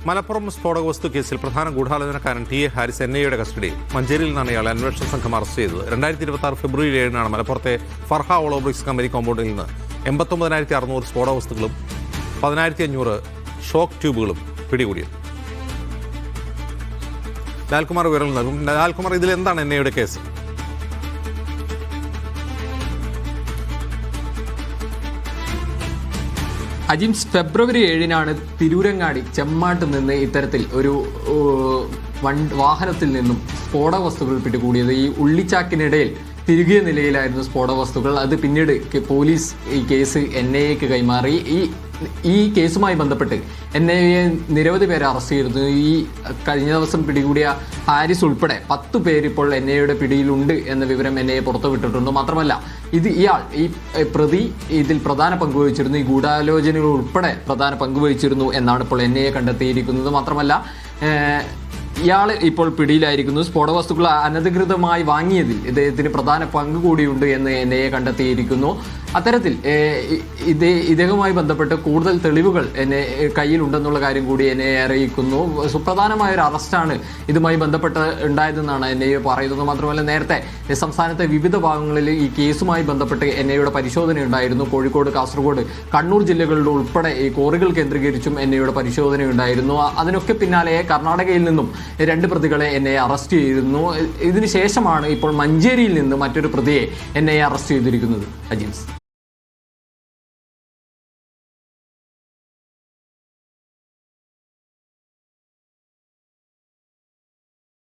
മലപ്പുറം സ്ഫോടക വസ്തു കേസിൽ പ്രധാന ഗൂഢാലോചനക്കാരൻ ടി എ ഹാരിസ് എൻഐയുടെ കസ്റ്റഡിയിൽ. മഞ്ചേരിയിൽ നിന്നാണ് ഇയാളെ അന്വേഷണ സംഘം അറസ്റ്റ് ചെയ്തത്. 2026 ഫെബ്രുവരി 7 മലപ്പുറത്തെ ഫർഹ ഓളോബ്രിക്സ് കമ്പനി കോമ്പൗണ്ടിൽ നിന്ന് 89,600 സ്ഫോടക വസ്തുക്കളും 10,500 ഷോക്ക് ട്യൂബുകളും പിടികൂടിയത്. ലാൽകുമാർ വിവരം നൽകും. ലാൽകുമാർ, ഇതിൽ എന്താണ് എൻഐയുടെ കേസ്? അജിംസ്, ഫെബ്രുവരി 7 തിരൂരങ്ങാടി ചെമ്മാട്ട് നിന്ന് ഇത്തരത്തിൽ ഒരു വാഹനത്തിൽ നിന്നും സ്ഫോടക വസ്തുക്കൾ പിടികൂടിയത്. ഈ ഉള്ളിച്ചാക്കിനിടയിൽ തിരുകിയ നിലയിലായിരുന്നു സ്ഫോടക വസ്തുക്കൾ. അത് പിന്നീട് പോലീസ് ഈ കേസ് NIAക്ക് കൈമാറി. ഈ കേസുമായി ബന്ധപ്പെട്ട് NIA നിരവധി പേരെ അറസ്റ്റ് ചെയ്തിരുന്നു. ഈ കഴിഞ്ഞ ദിവസം പിടികൂടിയ ഹാരിസ് ഉൾപ്പെടെ 10 പേര് ഇപ്പോൾ NIAയുടെ പിടിയിലുണ്ട് എന്ന വിവരം NIA പുറത്തുവിട്ടിട്ടുണ്ട്. മാത്രമല്ല, ഇയാൾ ഈ പ്രതി ഇതിൽ പ്രധാന പങ്കുവഹിച്ചിരുന്നു. ഈ ഗൂഢാലോചനകൾ ഉൾപ്പെടെ പ്രധാന പങ്കുവഹിച്ചിരുന്നു എന്നാണ് ഇപ്പോൾ NIA കണ്ടെത്തിയിരിക്കുന്നത്. മാത്രമല്ല, ഇയാൾ ഇപ്പോൾ പിടിയിലായിരിക്കുന്നു. സ്ഫോടക വസ്തുക്കൾ അനധികൃതമായി വാങ്ങിയതിൽ ഇദ്ദേഹത്തിന് പ്രധാന പങ്ക് കൂടിയുണ്ട് എന്ന് NIA കണ്ടെത്തിയിരിക്കുന്നു. അത്തരത്തിൽ ഇദ്ദേഹവുമായി ബന്ധപ്പെട്ട് കൂടുതൽ തെളിവുകൾ കയ്യിലുണ്ടെന്നുള്ള കാര്യം കൂടി NIA അറിയിക്കുന്നു. സുപ്രധാനമായ ഒരു അറസ്റ്റാണ് ഇതുമായി ബന്ധപ്പെട്ട് ഉണ്ടായതെന്നാണ് NIA പറയുന്നത്. മാത്രമല്ല, നേരത്തെ സംസ്ഥാനത്തെ വിവിധ ഭാഗങ്ങളിൽ ഈ കേസുമായി ബന്ധപ്പെട്ട് NIAയുടെ പരിശോധന ഉണ്ടായിരുന്നു. കോഴിക്കോട്, കാസർഗോഡ്, കണ്ണൂർ ജില്ലകളിൽ ഉൾപ്പെടെ ഈ കോറികൾ കേന്ദ്രീകരിച്ചും NIAയുടെ പരിശോധന ഉണ്ടായിരുന്നു. അതിനൊക്കെ പിന്നാലെ കർണാടകയിൽ നിന്നും 2 പ്രതികളെ NIA അറസ്റ്റ് ചെയ്തിരുന്നു. ഇതിനുശേഷമാണ് ഇപ്പോൾ മഞ്ചേരിയിൽ നിന്ന് മറ്റൊരു പ്രതിയെ NIA അറസ്റ്റ് ചെയ്തിരിക്കുന്നത്. അജിൻസ്.